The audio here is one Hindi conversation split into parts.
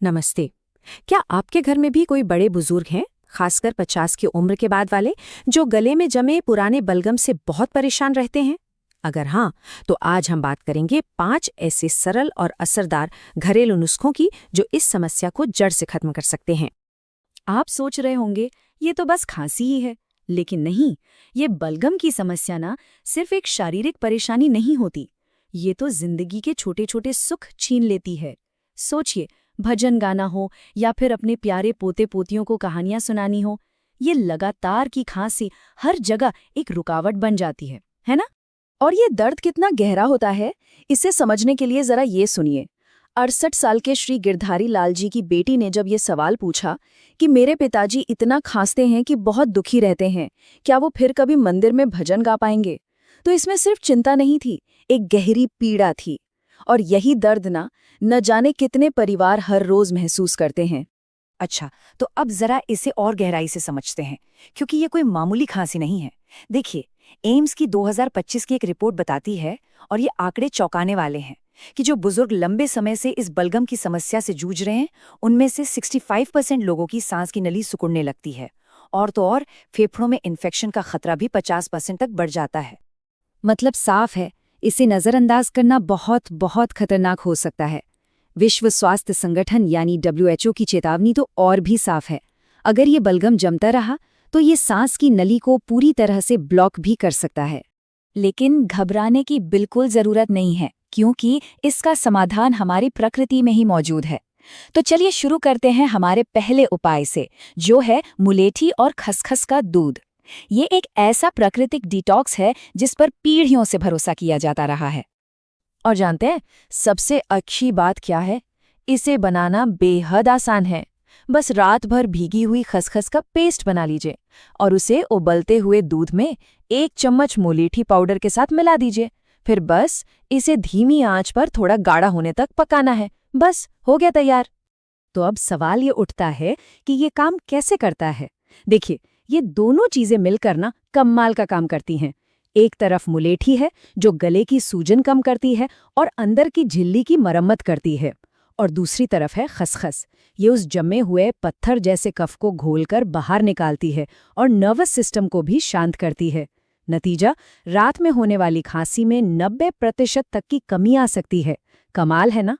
नमस्ते। क्या आपके घर में भी कोई बड़े बुजुर्ग हैं, खासकर 50 की उम्र के बाद वाले, जो गले में जमे पुराने बलगम से बहुत परेशान रहते हैं? अगर हाँ, तो आज हम बात करेंगे 5 ऐसे सरल और असरदार घरेलू नुस्खों की जो इस समस्या को जड़ से खत्म कर सकते हैं। आप सोच रहे होंगे ये तो बस खांसी ही है, लेकिन नहीं। ये बलगम की समस्या ना सिर्फ एक शारीरिक परेशानी नहीं होती, ये तो जिंदगी के छोटे छोटे सुख छीन लेती है। सोचिए, भजन गाना हो या फिर अपने प्यारे पोते पोतियों को कहानियां सुनानी हो, ये लगातार की खांसी हर जगह एक रुकावट बन जाती है ना? और ये दर्द कितना गहरा होता है, इसे समझने के लिए जरा ये सुनिए। 68 साल के श्री गिरधारी लाल जी की बेटी ने जब ये सवाल पूछा कि मेरे पिताजी इतना खांसते हैं कि बहुत दुखी रहते हैं, क्या वो फिर कभी मंदिर में भजन गा पाएंगे, तो इसमें सिर्फ चिंता नहीं थी, एक गहरी पीड़ा थी। और यही दर्द न जाने कितने परिवार हर रोज महसूस करते हैं। अच्छा, तो अब जरा इसे और गहराई से समझते हैं, क्योंकि ये कोई मामूली खांसी नहीं है। देखिए, एम्स की 2025 की एक रिपोर्ट बताती है, और ये आंकड़े चौंकाने वाले हैं, कि जो बुजुर्ग लंबे समय से इस बलगम की समस्या से जूझ रहे हैं, उनमें से 65% लोगों की सांस की नली सिकुड़ने लगती है, और तो और फेफड़ों में इन्फेक्शन का खतरा भी 50% तक बढ़ जाता है। मतलब साफ है, इसे नजरअंदाज करना बहुत बहुत खतरनाक हो सकता है। विश्व स्वास्थ्य संगठन यानी WHO की चेतावनी तो और भी साफ है। अगर ये बलगम जमता रहा तो ये सांस की नली को पूरी तरह से ब्लॉक भी कर सकता है। लेकिन घबराने की बिल्कुल जरूरत नहीं है, क्योंकि इसका समाधान हमारी प्रकृति में ही मौजूद है। तो चलिए शुरू करते हैं हमारे पहले उपाय से, जो है मुलेठी और खसखस का दूध। ये एक ऐसा प्राकृतिक डिटॉक्स है जिस पर पीढ़ियों से भरोसा किया जाता रहा है। और जानते हैं, सबसे अच्छी बात क्या है? इसे बनाना बेहद आसान है। बस रात भर भीगी हुई खसखस का पेस्ट बना लीजिए और उसे उबलते हुए दूध में 1 चम्मच मुलेठी पाउडर के साथ मिला दीजिए। फिर बस इसे धीमी आंच पर थोड़ा गाढ़ा होने तक पकाना है। बस हो गया तैयार। तो अब सवाल ये उठता है कि ये काम कैसे करता है। देखिए, ये दोनों चीजें मिलकर कमाल का काम करती हैं। एक तरफ मुलेठी है जो गले की सूजन कम करती है और अंदर की झिल्ली की मरम्मत करती है, और दूसरी तरफ है खसखस। ये उस जमे हुए पत्थर जैसे कफ को घोलकर बाहर निकालती है और नर्वस सिस्टम को भी शांत करती है। नतीजा, रात में होने वाली खांसी में 90% तक की कमी आ सकती है। कमाल है ना?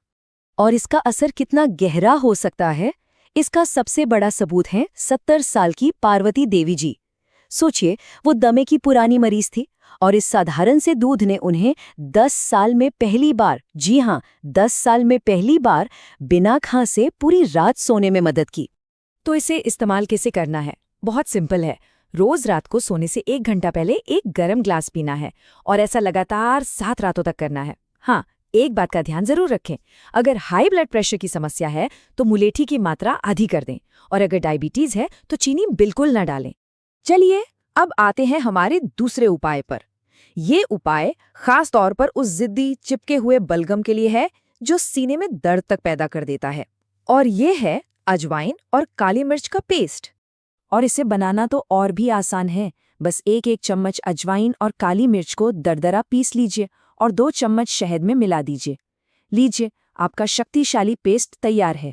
और इसका असर कितना गहरा हो सकता है, इसका सबसे बड़ा सबूत है 70 साल की पार्वती देवी जी। सोचिए, वो दमे की पुरानी मरीज थी, और इस साधारण से दूध ने उन्हें 10 साल में पहली बार, जी हाँ, 10 साल में पहली बार बिना खांसे पूरी रात सोने में मदद की। तो इसे इस्तेमाल कैसे करना है? बहुत सिंपल है। रोज रात को सोने से 1 घंटा पहले एक गर्म ग्लास पीना है, और ऐसा लगातार 7 रातों तक करना है। हाँ, एक बात का ध्यान जरूर रखें, अगर हाई ब्लड प्रेशर की समस्या है तो मुलेठी की मात्रा आधी कर दें, और अगर डायबिटीज है तो चीनी बिल्कुल न डालें। चलिए, अब आते हैं हमारे दूसरे उपाय पर। ये उपाय खास तौर पर उस जिद्दी चिपके हुए बलगम के लिए है जो सीने में दर्द तक पैदा कर देता है, और ये है अजवाइन और काली मिर्च का पेस्ट। और इसे बनाना तो और भी आसान है। बस 1 चम्मच अजवाइन और काली मिर्च को दरदरा पीस लीजिए और 2 चम्मच शहद में मिला दीजिए। लीजिए, आपका शक्तिशाली पेस्ट तैयार है।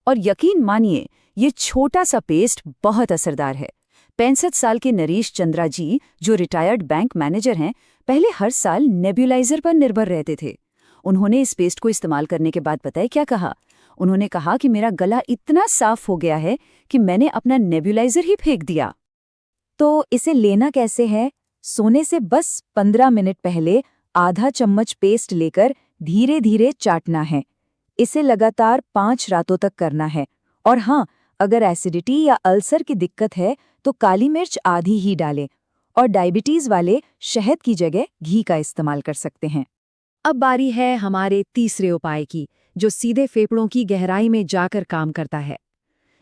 और यकीन मानिए, ये छोटा सा पेस्ट बहुत असरदार है। 65 साल के नरेश चंद्रा जी, जो रिटायर्ड बैंक मैनेजर हैं, पहले हर साल नेब्यूलाइजर पर निर्भर रहते थे। उन्होंने इस पेस्ट को इस्तेमाल करने के बाद पता है क्या कहा? उन्होंने कहा कि मेरा गला इतना साफ हो गया है कि मैंने अपना नेब्यूलाइजर ही फेंक दिया। तो इसे लेना कैसे है? सोने से बस 15 मिनट पहले आधा चम्मच पेस्ट लेकर धीरे धीरे चाटना है। इसे लगातार 5 रातों तक करना है। और हाँ, अगर एसिडिटी या अल्सर की दिक्कत है तो काली मिर्च आधी ही डालें, और डायबिटीज वाले शहद की जगह घी का इस्तेमाल कर सकते हैं। अब बारी है हमारे तीसरे उपाय की, जो सीधे फेफड़ों की गहराई में जाकर काम करता है।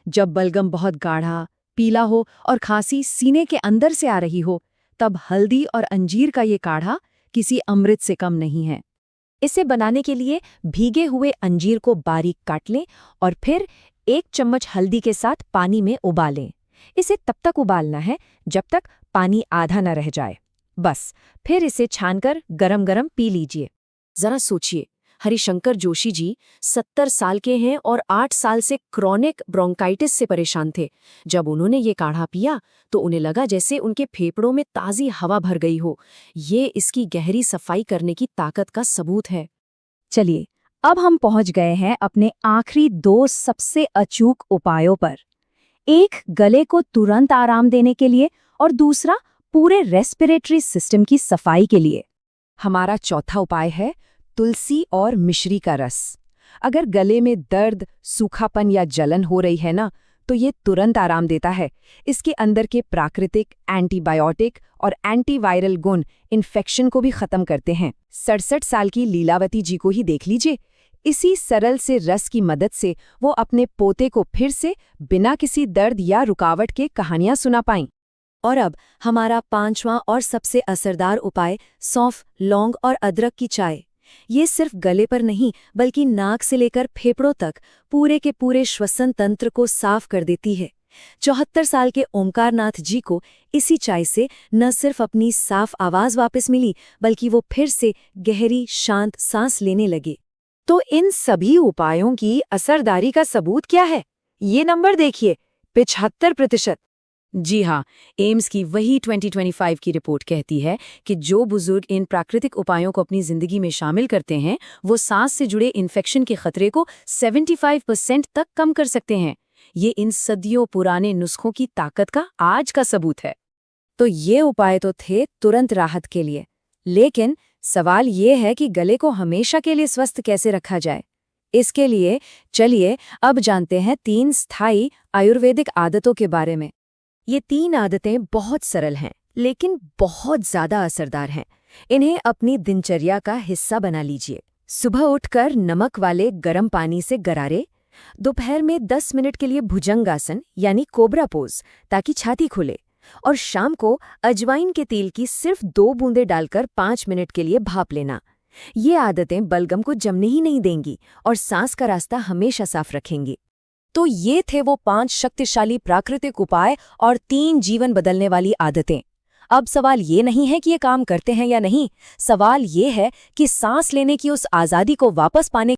जब बलगम बहुत गाढ़ा, पीला हो और खांसी सीने के अंदर से आ रही हो, तब हल्दी और अंजीर का ये काढ़ा किसी अमृत से कम नहीं है। इसे बनाने के लिए भीगे हुए अंजीर को बारीक काट लें और फिर 1 चम्मच हल्दी के साथ पानी में उबालें। इसे तब तक उबालना है जब तक पानी आधा न रह जाए। बस फिर इसे छानकर गरम गरम पी लीजिए। जरा सोचिए, हरिशंकर जोशी जी 70 साल के हैं और 8 साल से क्रॉनिक ब्रोंकाइटिस से परेशान थे। जब उन्होंने ये काढ़ा पिया तो उन्हें लगा जैसे उनके फेफड़ों में ताज़ी हवा भर गई हो। ये इसकी गहरी सफाई करने की ताकत का सबूत है। चलिए, अब हम पहुंच गए हैं अपने आखिरी 2 सबसे अचूक उपायों पर। एक गले को तुरंत आराम देने के लिए और दूसरा पूरे रेस्पिरेटरी सिस्टम की सफाई के लिए। हमारा चौथा उपाय है तुलसी और मिश्री का रस। अगर गले में दर्द, सूखापन या जलन हो रही है ना, तो ये तुरंत आराम देता है। इसके अंदर के प्राकृतिक एंटीबायोटिक और एंटीवायरल गुण इन्फेक्शन को भी खत्म करते हैं। 67 साल की लीलावती जी को ही देख लीजिए। इसी सरल से रस की मदद से वो अपने पोते को फिर से बिना किसी दर्द या रुकावट के कहानियां सुना पाईं। और अब हमारा 5वां और सबसे असरदार उपाय सौंफ, लौंग और अदरक की चाय। ये सिर्फ गले पर नहीं बल्कि नाक से लेकर फेफड़ों तक पूरे के पूरे श्वसन तंत्र को साफ कर देती है। 74 साल के ओमकारनाथ जी को इसी चाय से न सिर्फ अपनी साफ आवाज वापस मिली बल्कि वो फिर से गहरी शांत सांस लेने लगे। तो इन सभी उपायों की असरदारी का सबूत क्या है? ये नंबर देखिए, 75%। जी हाँ, एम्स की वही 2025 की रिपोर्ट कहती है कि जो बुजुर्ग इन प्राकृतिक उपायों को अपनी जिंदगी में शामिल करते हैं वो सांस से जुड़े इन्फेक्शन के खतरे को 75% तक कम कर सकते हैं। ये इन सदियों पुराने नुस्खों की ताकत का आज का सबूत है। तो ये उपाय तो थे तुरंत राहत के लिए, लेकिन सवाल ये है कि गले को हमेशा के लिए स्वस्थ कैसे रखा जाए। इसके लिए चलिए अब जानते हैं 3 स्थायी आयुर्वेदिक आदतों के बारे में। ये 3 आदतें बहुत सरल हैं, लेकिन बहुत ज्यादा असरदार हैं। इन्हें अपनी दिनचर्या का हिस्सा बना लीजिए। सुबह उठकर नमक वाले गर्म पानी से गरारे, दोपहर में 10 मिनट के लिए भुजंगासन यानी कोबरा पोज ताकि छाती खुले, और शाम को अजवाइन के तेल की सिर्फ 2 बूंदें डालकर 5 मिनट के लिए भाप लेना। ये आदतें बलगम को जमने ही नहीं देंगी और सांस का रास्ता हमेशा साफ रखेंगी। तो ये थे वो 5 शक्तिशाली प्राकृतिक उपाय और 3 जीवन बदलने वाली आदतें। अब सवाल ये नहीं है कि ये काम करते हैं या नहीं, सवाल ये है कि सांस लेने की उस आज़ादी को वापस पाने